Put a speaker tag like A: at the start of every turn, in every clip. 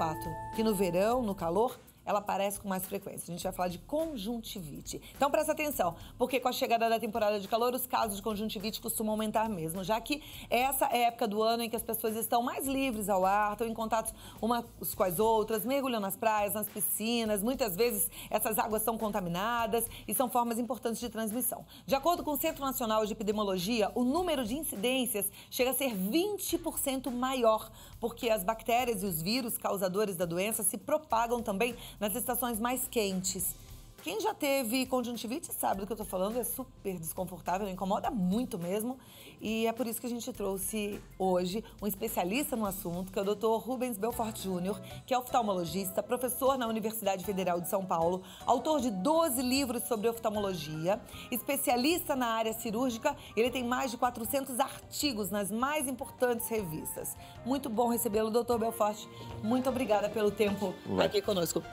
A: fato que no verão, no calor, ela aparece com mais frequência. A gente vai falar de conjuntivite. Então presta atenção, porque com a chegada da temporada de calor, os casos de conjuntivite costumam aumentar mesmo, já que essa é a época do ano em que as pessoas estão mais livres ao ar, estão em contato umas com as outras, mergulham nas praias, nas piscinas. Muitas vezes essas águas são contaminadas e são formas importantes de transmissão. De acordo com o Centro Nacional de Epidemiologia, o número de incidências chega a ser 20% maior, porque as bactérias e os vírus causadores da doença se propagam também nas estações mais quentes. Quem já teve conjuntivite sabe do que eu tô falando, é super desconfortável, incomoda muito mesmo. E é por isso que a gente trouxe hoje um especialista no assunto, que é o Dr. Rubens Belfort Júnior, que é oftalmologista, professor na Universidade Federal de São Paulo, autor de 12 livros sobre oftalmologia, especialista na área cirúrgica. Ele tem mais de 400 artigos nas mais importantes revistas. Muito bom recebê-lo, Dr. Belfort. Muito obrigada pelo tempo aqui conosco.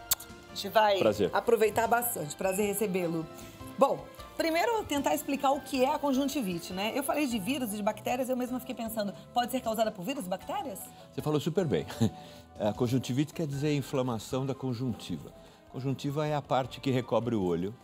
A: A gente vai aproveitar bastante. Prazer recebê-lo. Bom, primeiro eu vou tentar explicar o que é a conjuntivite, né? Eu falei de vírus e de bactérias, eu mesma fiquei pensando, pode ser causada por vírus e bactérias?
B: Você falou super bem. A conjuntivite quer dizer inflamação da conjuntiva. Conjuntiva é a parte que recobre o olho.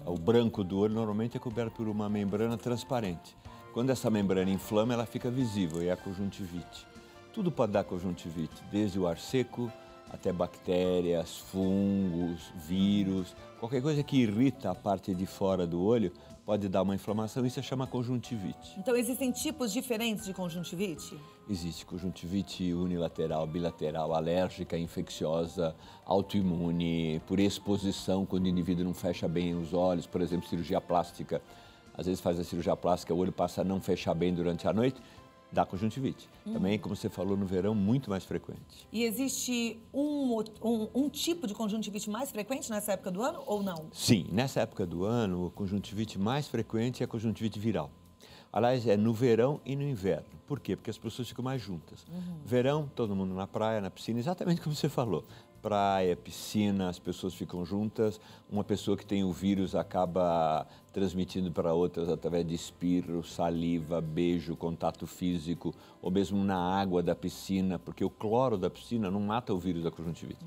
B: O branco do olho normalmente é coberto por uma membrana transparente. Quando essa membrana inflama, ela fica visível e é a conjuntivite. Tudo pode dar conjuntivite, desde o ar seco, até bactérias, fungos, vírus, qualquer coisa que irrita a parte de fora do olho pode dar uma inflamação, isso se chama conjuntivite.
A: Então existem tipos diferentes de conjuntivite?
B: Existe conjuntivite unilateral, bilateral, alérgica, infecciosa, autoimune, por exposição, quando o indivíduo não fecha bem os olhos, por exemplo, cirurgia plástica. Às vezes faz a cirurgia plástica, o olho passa a não fechar bem durante a noite, dá conjuntivite. Também, como você falou, no verão, muito mais frequente.
A: E existe um tipo de conjuntivite mais frequente nessa época do ano ou não?
B: Sim, nessa época do ano, a conjuntivite mais frequente é a conjuntivite viral. Aliás, é no verão e no inverno. Por quê? Porque as pessoas ficam mais juntas. Verão, todo mundo na praia, na piscina, exatamente como você falou. Praia, piscina, as pessoas ficam juntas. Uma pessoa que tem o vírus acaba transmitindo para outras através de espirro, saliva, beijo, contato físico, ou mesmo na água da piscina, porque o cloro da piscina não mata o vírus da conjuntivite.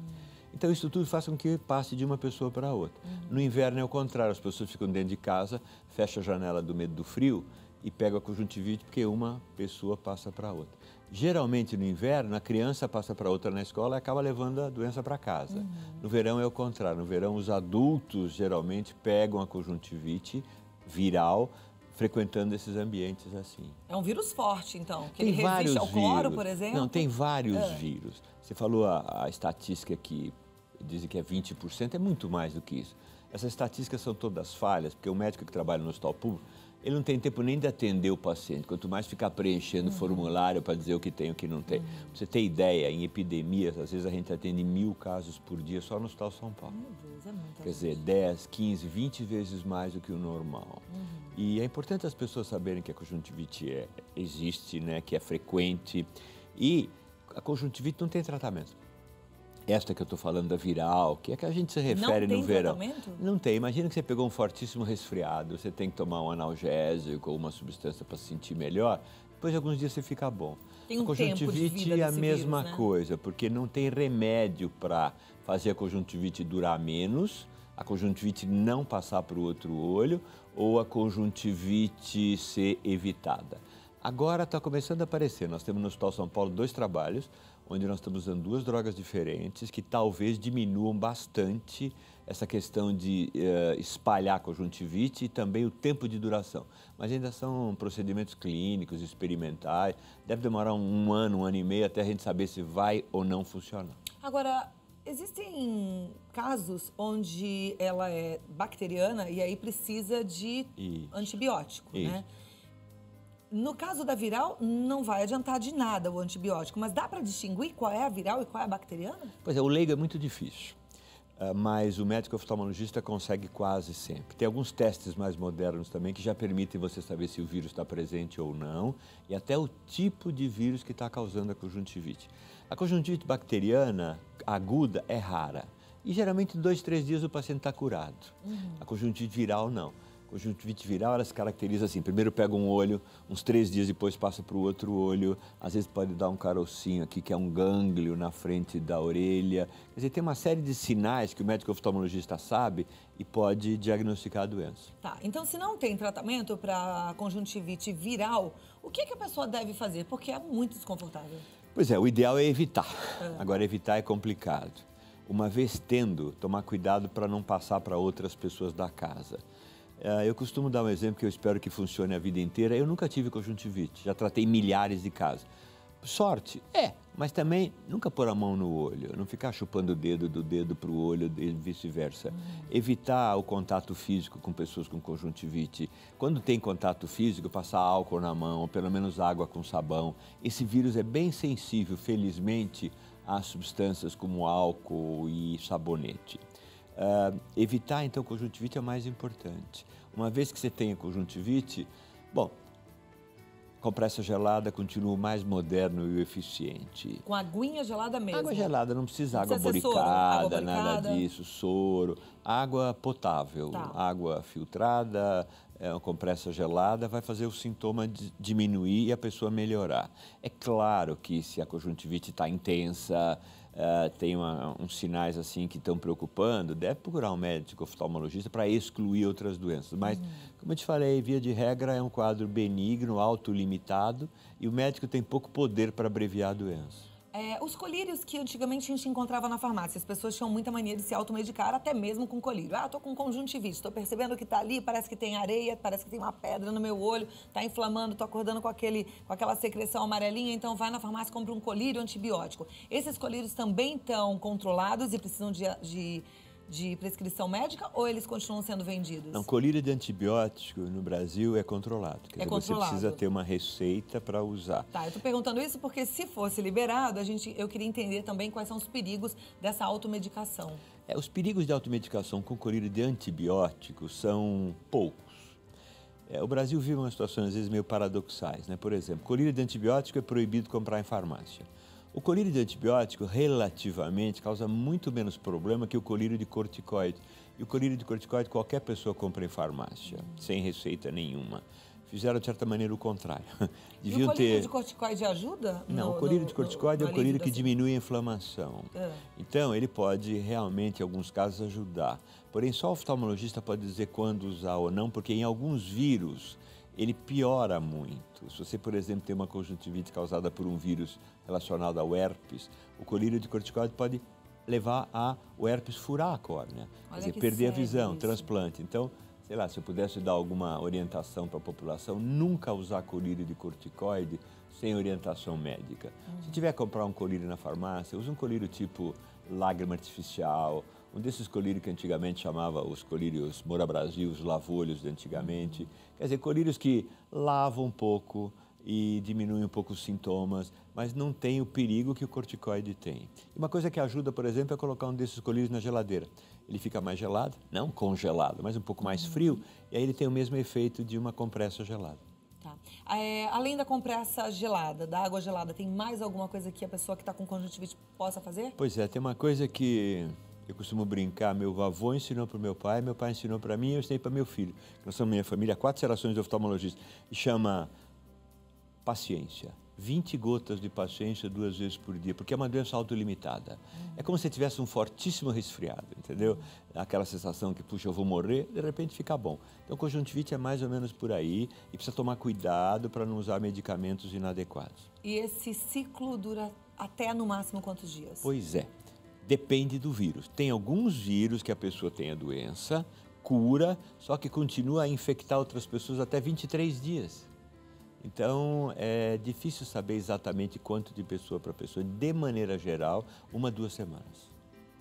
B: Então, isso tudo faz com que passe de uma pessoa para a outra. No inverno é o contrário, as pessoas ficam dentro de casa, fecham a janela do medo do frio e pegam a conjuntivite porque uma pessoa passa para a outra. Geralmente, no inverno, a criança passa para outra na escola e acaba levando a doença para casa. No verão é o contrário. No verão, os adultos geralmente pegam a conjuntivite viral, frequentando esses ambientes assim.
A: É um vírus forte, então? Que
B: Tem
A: ele resiste ao cloro, por exemplo?
B: Não, tem vários vírus. Você falou a estatística que dizem que é 20%, é muito mais do que isso. Essas estatísticas são todas falhas, porque o médico que trabalha no hospital público, ele não tem tempo nem de atender o paciente, quanto mais ficar preenchendo formulário para dizer o que tem e o que não tem. Pra você ter ideia, em epidemias, às vezes a gente atende 1000 casos por dia só no Hospital São Paulo.
A: Meu Deus, é muita
B: Quer dizer, 10, 15, 20 vezes mais do que o normal. E é importante as pessoas saberem que a conjuntivite existe, né, que é frequente. E a conjuntivite não tem tratamento. Esta que eu estou falando da viral, que é que a gente se refere no verão.
A: Não tem tratamento?
B: Não tem. Imagina que você pegou um fortíssimo resfriado, você tem que tomar um analgésico ou uma substância para se sentir melhor, depois de alguns dias você fica bom.
A: Tem um
B: a conjuntivite é a mesma
A: vírus, né?
B: coisa, porque não tem remédio para fazer a conjuntivite durar menos, a conjuntivite não passar para o outro olho ou a conjuntivite ser evitada. Agora está começando a aparecer. Nós temos no Hospital São Paulo 2 trabalhos, onde nós estamos usando 2 drogas diferentes que talvez diminuam bastante essa questão de espalhar a conjuntivite e também o tempo de duração. Mas ainda são procedimentos clínicos, experimentais. Deve demorar um ano e meio até a gente saber se vai ou não funcionar.
A: Agora, existem casos onde ela é bacteriana e aí precisa de antibiótico, né? No caso da viral, não vai adiantar de nada o antibiótico, mas dá para distinguir qual é a viral e qual é a bacteriana?
B: Pois é, o leigo é muito difícil, mas o médico oftalmologista consegue quase sempre. Tem alguns testes mais modernos também que já permitem você saber se o vírus está presente ou não e até o tipo de vírus que está causando a conjuntivite. A conjuntivite bacteriana aguda é rara e geralmente em 2, 3 dias o paciente está curado. A conjuntivite viral não. Conjuntivite viral, ela se caracteriza assim, primeiro pega um olho, uns 3 dias depois passa para o outro olho, às vezes pode dar um carocinho aqui, que é um gânglio na frente da orelha. Quer dizer, tem uma série de sinais que o médico oftalmologista sabe e pode diagnosticar a doença.
A: Tá, então se não tem tratamento para conjuntivite viral, o que a pessoa deve fazer? Porque é muito desconfortável.
B: Pois é, o ideal é evitar. Agora, evitar é complicado. Uma vez tendo, tomar cuidado para não passar para outras pessoas da casa. Eu costumo dar um exemplo que eu espero que funcione a vida inteira. Eu nunca tive conjuntivite, já tratei milhares de casos. Sorte? Mas também nunca pôr a mão no olho, não ficar chupando o dedo do dedo para o olho e vice-versa. Evitar o contato físico com pessoas com conjuntivite. Quando tem contato físico, passar álcool na mão, ou pelo menos água com sabão. Esse vírus é bem sensível, felizmente, a substâncias como álcool e sabonete. Evitar, então, conjuntivite é o mais importante. Uma vez que você tenha conjuntivite, bom, compressa gelada continua o mais moderno e eficiente.
A: Com aguinha gelada mesmo?
B: Água gelada, não precisa água
A: boricada,
B: boricada, nada disso, soro. Água potável, água filtrada, uma compressa gelada, vai fazer o sintoma diminuir e a pessoa melhorar. É claro que se a conjuntivite está intensa, tem uns sinais assim que estão preocupando, deve procurar um médico oftalmologista para excluir outras doenças. Mas, como eu te falei, via de regra é um quadro benigno, autolimitado, e o médico tem pouco poder para abreviar a doença.
A: Os colírios que antigamente a gente encontrava na farmácia, as pessoas tinham muita mania de se automedicar, até mesmo com colírio. Tô com conjuntivite, tô percebendo que tá ali, parece que tem areia, parece que tem uma pedra no meu olho, tá inflamando, tô acordando com aquela secreção amarelinha, então vai na farmácia e compra um colírio antibiótico. Esses colírios também estão controlados e precisam de prescrição médica ou eles continuam sendo vendidos?
B: Não, colírio de antibiótico no Brasil é controlado. Quer dizer, você precisa ter uma receita para usar.
A: Tá, eu estou perguntando isso porque se fosse liberado, eu queria entender também quais são os perigos dessa automedicação.
B: Os perigos de automedicação com colírio de antibiótico são poucos. O Brasil vive uma situação às vezes meio paradoxais, né? Por exemplo, colírio de antibiótico é proibido comprar em farmácia. O colírio de antibiótico, relativamente, causa muito menos problema que o colírio de corticoide. E o colírio de corticoide qualquer pessoa compra em farmácia, sem receita nenhuma. Fizeram, de certa maneira, o contrário.
A: Deviam o colírio de corticoide ajuda?
B: Não, o colírio de corticoide é o colírio que diminui a inflamação. Então, ele pode realmente, em alguns casos, ajudar. Porém, só o oftalmologista pode dizer quando usar ou não, porque em alguns vírus ele piora muito. Se você, por exemplo, tem uma conjuntivite causada por um vírus relacionado ao herpes, o colírio de corticoide pode levar o herpes furar a córnea, quer dizer, perder a visão, transplante. Então, sei lá, se eu pudesse dar alguma orientação para a população, nunca usar colírio de corticoide sem orientação médica. Se tiver que comprar um colírio na farmácia, use um colírio tipo lágrima artificial, um desses colírios que antigamente chamava os colírios Moura Brasil, os lavolhos de antigamente. Quer dizer, colírios que lavam um pouco e diminuem um pouco os sintomas, mas não tem o perigo que o corticoide tem. E uma coisa que ajuda, por exemplo, é colocar um desses colírios na geladeira. Ele fica mais gelado, não congelado, mas um pouco mais frio, e aí ele tem o mesmo efeito de uma compressa gelada.
A: Tá. Além da compressa gelada, da água gelada, tem mais alguma coisa que a pessoa que está com conjuntivite possa fazer?
B: Pois é, tem uma coisa que eu costumo brincar, meu avô ensinou para o meu pai ensinou para mim e eu ensinei para meu filho. Nós somos minha família, 4 gerações de oftalmologistas. E chama paciência. 20 gotas de paciência 2 vezes por dia, porque é uma doença autolimitada. É como se tivesse um fortíssimo resfriado, entendeu? Aquela sensação que, puxa, eu vou morrer, de repente fica bom. Então, conjuntivite é mais ou menos por aí e precisa tomar cuidado para não usar medicamentos inadequados.
A: E esse ciclo dura até, no máximo, quantos dias?
B: Pois é. Depende do vírus. Tem alguns vírus que a pessoa tem a doença, cura, só que continua a infectar outras pessoas até 23 dias. Então, é difícil saber exatamente quanto de pessoa para pessoa. De maneira geral, 1 a 2 semanas.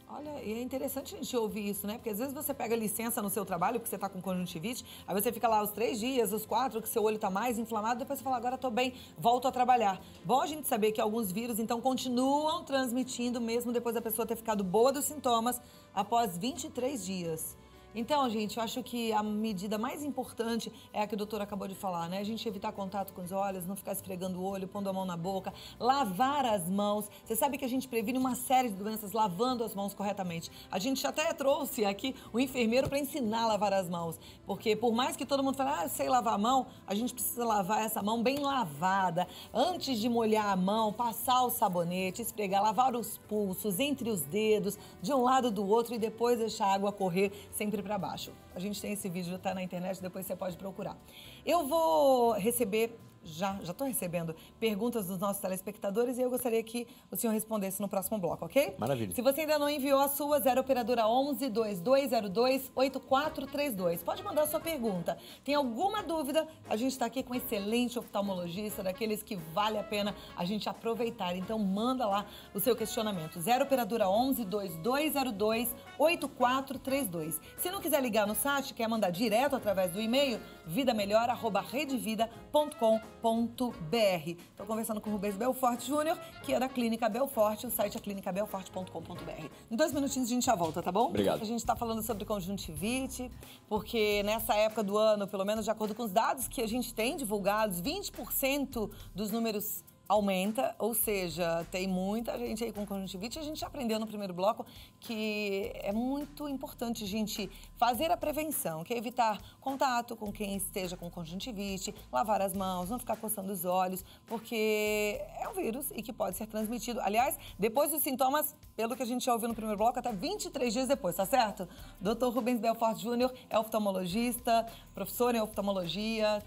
A: Olha, e é interessante a gente ouvir isso, né? Porque às vezes você pega licença no seu trabalho, porque você está com conjuntivite, aí você fica lá os 3 dias, os 4, que seu olho está mais inflamado, depois você fala, agora estou bem, volto a trabalhar. Bom a gente saber que alguns vírus, então, continuam transmitindo mesmo depois da pessoa ter ficado boa dos sintomas após 23 dias. Então, gente, eu acho que a medida mais importante é a que o doutor acabou de falar, né? A gente evitar contato com os olhos, não ficar esfregando o olho, pondo a mão na boca, lavar as mãos. Você sabe que a gente previne uma série de doenças lavando as mãos corretamente. A gente até trouxe aqui o enfermeiro para ensinar a lavar as mãos, porque por mais que todo mundo fale, sei lavar a mão, a gente precisa lavar essa mão bem lavada. Antes de molhar a mão, passar o sabonete, esfregar, lavar os pulsos, entre os dedos, de um lado do outro e depois deixar a água correr sempre para baixo. A gente tem esse vídeo, tá na internet, depois você pode procurar. Eu vou receber, já estou recebendo perguntas dos nossos telespectadores e eu gostaria que o senhor respondesse no próximo bloco, ok?
B: Maravilha.
A: Se você ainda não enviou a sua, 0 operadora 11 2202 8432. Pode mandar a sua pergunta. Tem alguma dúvida? A gente está aqui com um excelente oftalmologista, daqueles que vale a pena a gente aproveitar. Então manda lá o seu questionamento. 0 operadora 11 2202 8432. Se não quiser ligar no site, quer mandar direto através do e-mail vidamelhor@redevida.com.br. Estou conversando com o Rubens Belfort Júnior, que é da Clínica Belfort, o site é clinicabelfort.com.br. Em 2 minutinhos a gente já volta, tá bom?
B: Obrigado.
A: A gente está falando sobre conjuntivite, porque nessa época do ano, pelo menos de acordo com os dados que a gente tem divulgados, 20% dos números aumenta, ou seja, tem muita gente aí com conjuntivite. A gente aprendeu no primeiro bloco que é muito importante a gente fazer a prevenção, que é evitar contato com quem esteja com conjuntivite, lavar as mãos, não ficar coçando os olhos, porque é um vírus e que pode ser transmitido. Aliás, depois dos sintomas, pelo que a gente já ouviu no primeiro bloco, até 23 dias depois, tá certo? Dr. Rubens Belfort Júnior é oftalmologista, professor em oftalmologia,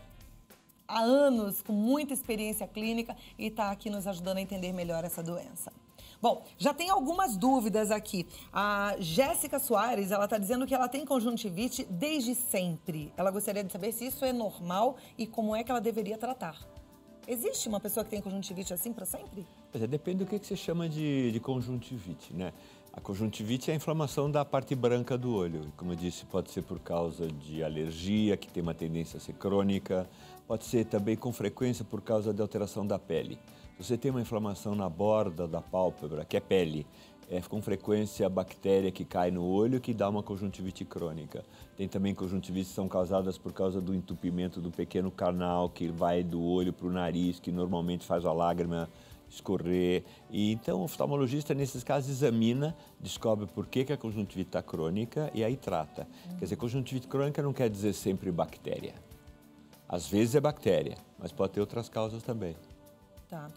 A: há anos, com muita experiência clínica e está aqui nos ajudando a entender melhor essa doença. Bom, já tem algumas dúvidas aqui. A Jéssica Soares, ela está dizendo que ela tem conjuntivite desde sempre. Ela gostaria de saber se isso é normal e como é que ela deveria tratar. Existe uma pessoa que tem conjuntivite assim para sempre?
B: Depende do que você chama de conjuntivite, né? A conjuntivite é a inflamação da parte branca do olho. Como eu disse, pode ser por causa de alergia, que tem uma tendência a ser crônica. Pode ser também com frequência por causa de alteração da pele. Se você tem uma inflamação na borda da pálpebra, que é pele, é com frequência a bactéria que cai no olho que dá uma conjuntivite crônica. Tem também conjuntivites que são causadas por causa do entupimento do pequeno canal que vai do olho para o nariz, que normalmente faz a lágrima escorrer. E então o oftalmologista, nesses casos, examina, descobre por que a conjuntivite está crônica e aí trata. Quer dizer, conjuntivite crônica não quer dizer sempre bactéria. Às vezes é bactéria, mas pode ter outras causas também.
A: Tá.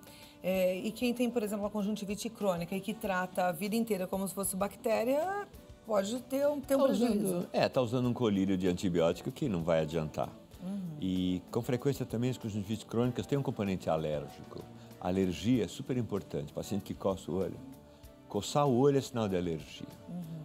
A: E quem tem, por exemplo, a conjuntivite crônica e que trata a vida inteira como se fosse bactéria, pode ter um prejuízo.
B: Está usando um colírio de antibiótico que não vai adiantar. E com frequência também as conjuntivites crônicas têm um componente alérgico. A alergia é super importante. Paciente que coça o olho. Coçar o olho é sinal de alergia.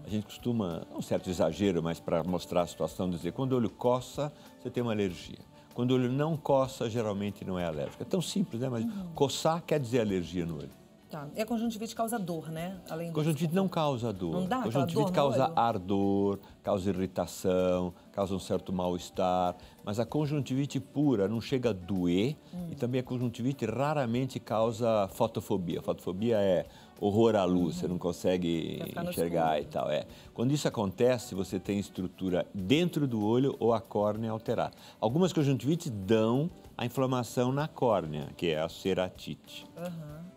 B: A gente costuma, um certo exagero, mas para mostrar a situação, dizer quando o olho coça, você tem uma alergia. Quando o olho não coça, geralmente não é alérgico. É tão simples, né? Mas coçar quer dizer alergia no olho.
A: Tá. E a conjuntivite causa dor, né? Além do
B: conjuntivite não causa dor.
A: Não dá
B: conjuntivite causa ardor, causa irritação, causa um certo mal-estar. Mas a conjuntivite pura não chega a doer. E também a conjuntivite raramente causa fotofobia. Fotofobia é horror à luz, você não consegue enxergar e tal. Quando isso acontece, você tem estrutura dentro do olho ou a córnea alterada. Algumas conjuntivites dão a inflamação na córnea, que é a ceratite.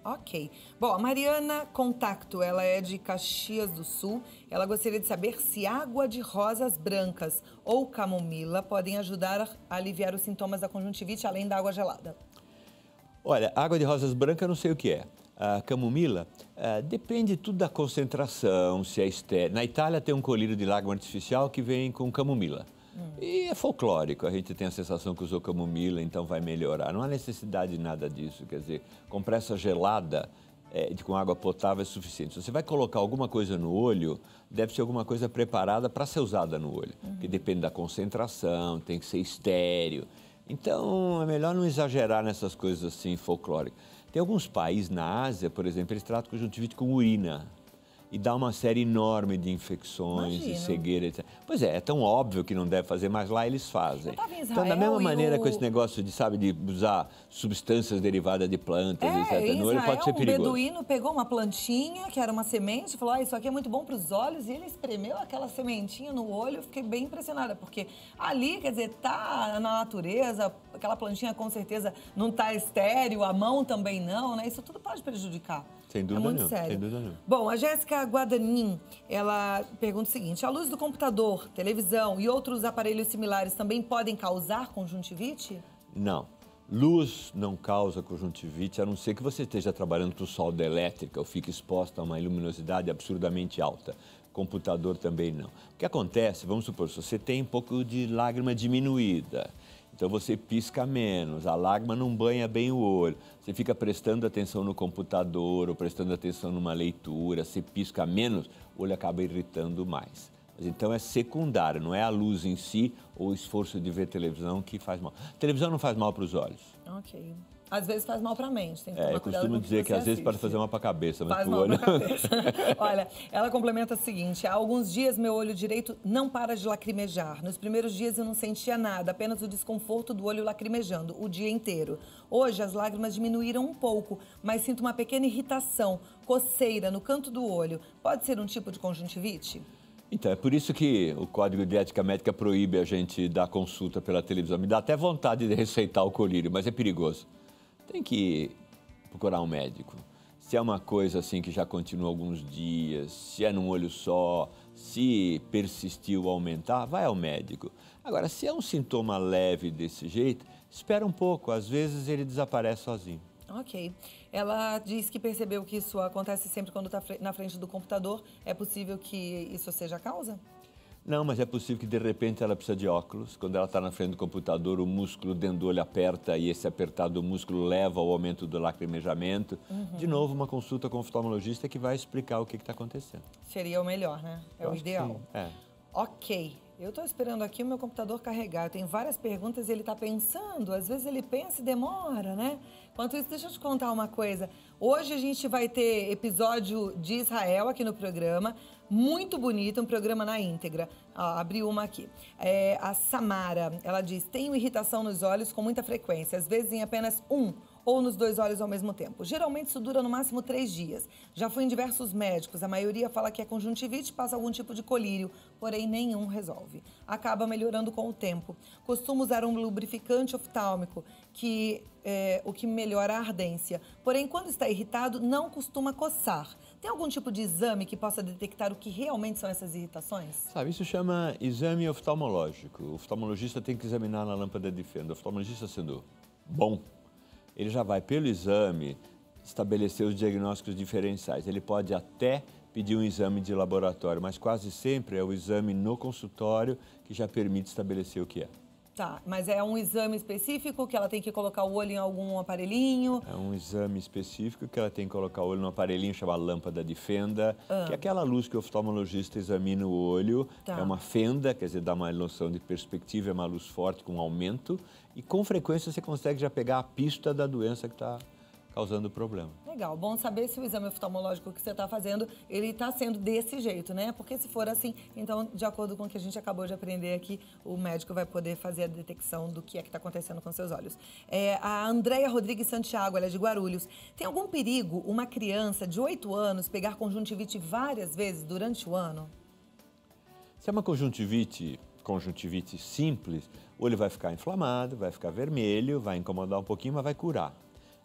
A: Ok. Bom, a Mariana Contacto, ela é de Caxias do Sul. Ela gostaria de saber se água de rosas brancas ou camomila podem ajudar a aliviar os sintomas da conjuntivite, além da água gelada.
B: Olha, água de rosas brancas eu não sei o que é. A camomila, depende tudo da concentração, se é estéril. Na Itália tem um colírio de lágrima artificial que vem com camomila. E é folclórico, a gente tem a sensação que usou camomila, então vai melhorar. Não há necessidade de nada disso, quer dizer, compressa gelada com água potável é suficiente. Se você vai colocar alguma coisa no olho, deve ser alguma coisa preparada para ser usada no olho, que depende da concentração, tem que ser estéril. Então, é melhor não exagerar nessas coisas assim folclóricas. Tem alguns países na Ásia, por exemplo, eles tratam conjuntivite com urina. e dá uma série enorme de infecções e cegueira, etc. Pois é tão óbvio que não deve fazer, mas lá eles fazem. Então, da mesma maneira com esse negócio de, sabe, de usar substâncias derivadas de plantas, etc. No olho pode ser perigoso.
A: Um beduíno pegou uma plantinha, que era uma semente, e falou, isso aqui é muito bom para os olhos, e ele espremeu aquela sementinha no olho. Eu fiquei bem impressionada, porque ali, quer dizer, tá na natureza, aquela plantinha com certeza não tá estéril, a mão também não, né? Isso tudo pode prejudicar.
B: Sem dúvida
A: muito sério.
B: Sem dúvida nenhuma.
A: Bom, a Jéssica Guadanin, ela pergunta o seguinte, a luz do computador, televisão e outros aparelhos similares também podem causar conjuntivite?
B: Não. Luz não causa conjuntivite, a não ser que você esteja trabalhando com solda elétrica ou fique exposto a uma luminosidade absurdamente alta. Computador também não. O que acontece, vamos supor, se você tem um pouco de lágrima diminuída, então você pisca menos, a lágrima não banha bem o olho, você fica prestando atenção no computador ou prestando atenção numa leitura, você pisca menos, o olho acaba irritando mais. Mas então é secundário, não é a luz em si ou o esforço de ver televisão que faz mal. A televisão não faz mal para os olhos.
A: Ok. Às vezes faz mal para a mente, tem que tomar cuidado.
B: Eu costumo dizer que às vezes pode fazer mal para a cabeça, mas
A: faz
B: para o olho...
A: Mal pra cabeça. Olha, ela complementa o seguinte, há alguns dias meu olho direito não para de lacrimejar. Nos primeiros dias eu não sentia nada, apenas o desconforto do olho lacrimejando o dia inteiro. Hoje as lágrimas diminuíram um pouco, mas sinto uma pequena irritação, coceira no canto do olho. Pode ser um tipo de conjuntivite?
B: Então, é por isso que o Código de Ética Médica proíbe a gente dar consulta pela televisão. Me dá até vontade de receitar o colírio, mas é perigoso. Tem que procurar um médico. Se é uma coisa assim que já continua alguns dias, se é num olho só, se persistiu aumentar, vai ao médico. Agora, se é um sintoma leve desse jeito, espera um pouco, às vezes ele desaparece sozinho.
A: Ok. Ela diz que percebeu que isso acontece sempre quando está na frente do computador. É possível que isso seja a causa?
B: Não, mas é possível que de repente ela precisa de óculos. Quando ela está na frente do computador, o músculo dentro do olho aperta e esse apertar do músculo leva ao aumento do lacrimejamento. De novo, uma consulta com o oftalmologista que vai explicar o que está acontecendo.
A: Seria o melhor, né? É o ideal.
B: É.
A: Ok. Eu estou esperando aqui o meu computador carregar. Eu tenho várias perguntas e ele está pensando. Às vezes ele pensa e demora, né? Enquanto isso, deixa eu te contar uma coisa. Hoje a gente vai ter episódio de Israel aqui no programa. Muito bonito, um programa na íntegra. Abri uma aqui. A Samara, ela diz, tenho irritação nos olhos com muita frequência. Às vezes em apenas um ou nos 2 olhos ao mesmo tempo. Geralmente isso dura no máximo 3 dias. Já fui em diversos médicos, a maioria fala que é conjuntivite, passa algum tipo de colírio, porém nenhum resolve. Acaba melhorando com o tempo. Costumo usar um lubrificante oftálmico, o que melhora a ardência. Porém, quando está irritado, não costuma coçar. Tem algum tipo de exame que possa detectar o que realmente são essas irritações?
B: Sabe, isso chama exame oftalmológico. O oftalmologista tem que examinar na lâmpada de fenda. O oftalmologista sendo bom, ele já vai, pelo exame, estabelecer os diagnósticos diferenciais. Ele pode até pedir um exame de laboratório, mas quase sempre é o exame no consultório que já permite estabelecer o que é.
A: Tá, mas é um exame específico que ela tem que colocar o olho em algum aparelhinho?
B: É um exame específico que ela tem que colocar o olho num aparelhinho chamado lâmpada de fenda, que é aquela luz que o oftalmologista examina o olho. Tá. É uma fenda, quer dizer, dá uma noção de perspectiva, é uma luz forte com aumento e com frequência você consegue já pegar a pista da doença que está causando o problema.
A: Legal, bom saber se o exame oftalmológico que você está fazendo, ele está sendo desse jeito, né? Porque se for assim, então, de acordo com o que a gente acabou de aprender aqui, o médico vai poder fazer a detecção do que é que está acontecendo com seus olhos. A Andréia Rodrigues Santiago, ela é de Guarulhos. Tem algum perigo uma criança de 8 anos pegar conjuntivite várias vezes durante o ano?
B: Se é uma conjuntivite simples, o olho vai ficar inflamado, vai ficar vermelho, vai incomodar um pouquinho, mas vai curar.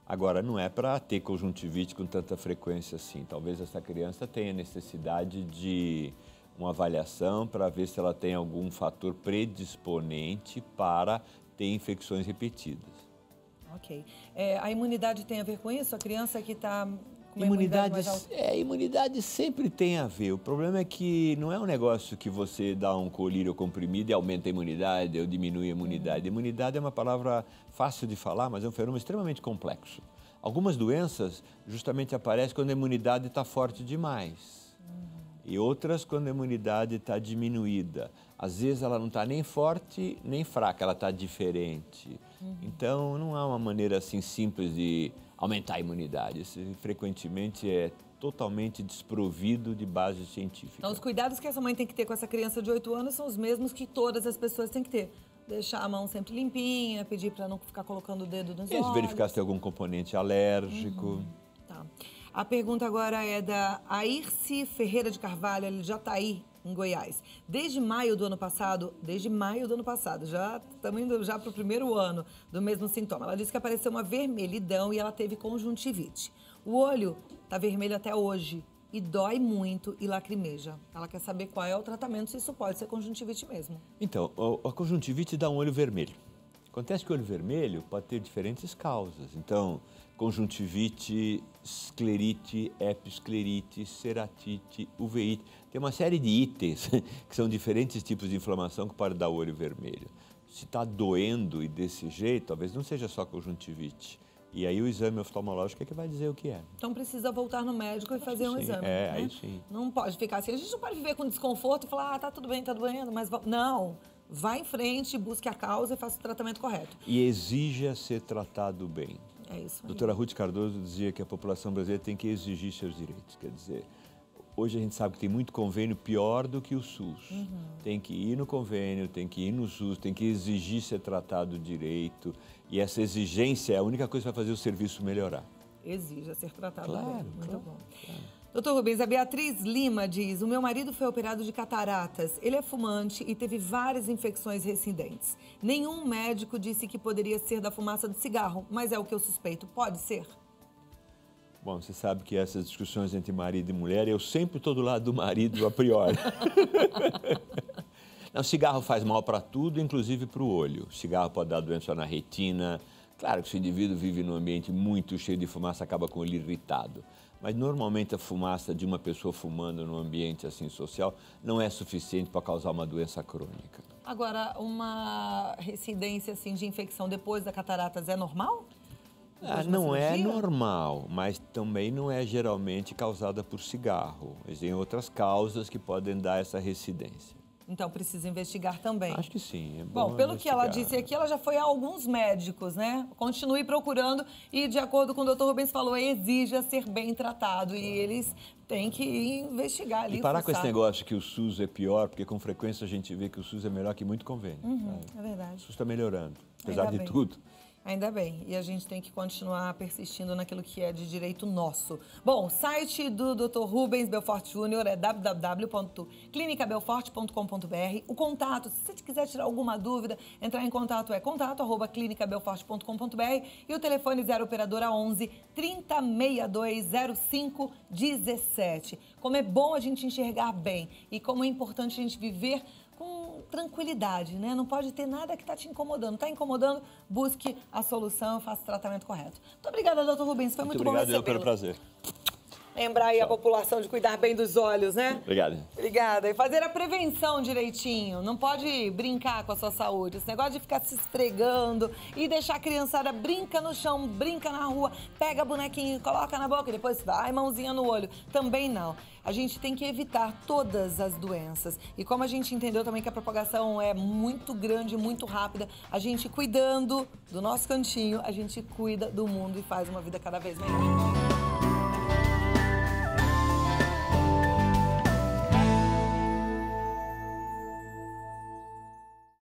B: Agora, não é para ter conjuntivite com tanta frequência assim. Talvez essa criança tenha necessidade de uma avaliação para ver se ela tem algum fator predisponente para ter infecções repetidas.
A: Ok. A imunidade tem a ver com isso? A criança que está com
B: imunidade mais alta? Imunidade sempre tem a ver. O problema é que não é um negócio que você dá um colírio comprimido e aumenta a imunidade ou diminui a imunidade. Imunidade é uma palavra fácil de falar, mas é um fenômeno extremamente complexo. Algumas doenças justamente aparecem quando a imunidade está forte demais. E outras quando a imunidade está diminuída. Às vezes ela não está nem forte nem fraca, ela está diferente. Então não há uma maneira assim simples de aumentar a imunidade. Isso frequentemente é totalmente desprovido de base científica.
A: Então, os cuidados que essa mãe tem que ter com essa criança de 8 anos são os mesmos que todas as pessoas têm que ter. Deixar a mão sempre limpinha, pedir para não ficar colocando o dedo nos olhos.
B: Verificar se tem algum componente alérgico.
A: Tá. A pergunta agora é da Airce Ferreira de Carvalho, ela já está aí em Goiás. Desde maio do ano passado, já estamos indo já para o primeiro ano do mesmo sintoma. Ela disse que apareceu uma vermelhidão e ela teve conjuntivite. O olho está vermelho até hoje e dói muito e lacrimeja. Ela quer saber qual é o tratamento, se isso pode ser conjuntivite mesmo.
B: Então, a conjuntivite dá um olho vermelho. Acontece que o olho vermelho pode ter diferentes causas. Então, conjuntivite, esclerite, episclerite, ceratite, uveíte. Tem uma série de ites que são diferentes tipos de inflamação que podem dar o olho vermelho. Se está doendo e desse jeito, talvez não seja só conjuntivite. E aí o exame oftalmológico é que vai dizer o que é.
A: Então precisa voltar no médico e fazer um exame.
B: É,
A: né?
B: aí sim.
A: Não pode ficar assim. A gente não pode viver com desconforto e falar, tá tudo bem, tá doendo, mas não. Vá em frente, busque a causa e faça o tratamento correto.
B: E exija ser tratado bem.
A: É isso aí.
B: Doutora Ruth Cardoso dizia que a população brasileira tem que exigir seus direitos. Quer dizer, hoje a gente sabe que tem muito convênio pior do que o SUS. Tem que ir no convênio, tem que ir no SUS, tem que exigir ser tratado direito. E essa exigência é a única coisa que vai fazer o serviço melhorar.
A: Exija ser tratado
B: Claro,
A: bem. Muito
B: claro,
A: bom.
B: claro.
A: Doutor Rubens, a Beatriz Lima diz, o meu marido foi operado de cataratas. Ele é fumante e teve várias infecções reincidentes. Nenhum médico disse que poderia ser da fumaça do cigarro, mas é o que eu suspeito. Pode ser?
B: Bom, você sabe que essas discussões entre marido e mulher, eu sempre estou do lado do marido a priori. Não, cigarro faz mal para tudo, inclusive para o olho. O cigarro pode dar doença na retina. Claro que se o indivíduo vive num ambiente muito cheio de fumaça, acaba com o olho irritado. Mas normalmente a fumaça de uma pessoa fumando num ambiente assim social não é suficiente para causar uma doença crônica.
A: Agora, uma recidência assim, de infecção depois da cataratas é normal?
B: Não é normal, mas também não é geralmente causada por cigarro. Existem outras causas que podem dar essa recidência.
A: Então precisa investigar também.
B: Acho que sim. É bom
A: pelo que ela
B: investigar.
A: disse aqui, ela já foi a alguns médicos, né? Continue procurando e, de acordo com o Dr. Rubens falou, exija ser bem tratado e eles têm que investigar ali.
B: E parar com esse negócio que o SUS é pior, porque com frequência a gente vê que o SUS é melhor que muito convênio.
A: É verdade.
B: O SUS está melhorando, apesar de tudo.
A: Ainda bem, e a gente tem que continuar persistindo naquilo que é de direito nosso. Bom, o site do Dr. Rubens Belfort Jr. é www.clinicabelforte.com.br. O contato, se você quiser tirar alguma dúvida, entrar em contato é contato@clinicabelforte.com.br e o telefone 0 operadora 11 3062 0517. Como é bom a gente enxergar bem e como é importante a gente viver com tranquilidade, né? Não pode ter nada que está te incomodando. Está incomodando, busque a solução, faça o tratamento correto. Muito obrigada, doutor Rubens. Foi muito bom recebê-lo.
B: Obrigado pelo prazer.
A: Lembrar aí a população de cuidar bem dos olhos, né?
B: Obrigado.
A: Obrigada. E fazer a prevenção direitinho. Não pode brincar com a sua saúde. Esse negócio de ficar se esfregando e deixar a criançada brinca no chão, brinca na rua, pega bonequinho, coloca na boca e depois vai mãozinha no olho. Também não. A gente tem que evitar todas as doenças. E como a gente entendeu também que a propagação é muito grande, muito rápida, a gente cuidando do nosso cantinho, a gente cuida do mundo e faz uma vida cada vez melhor.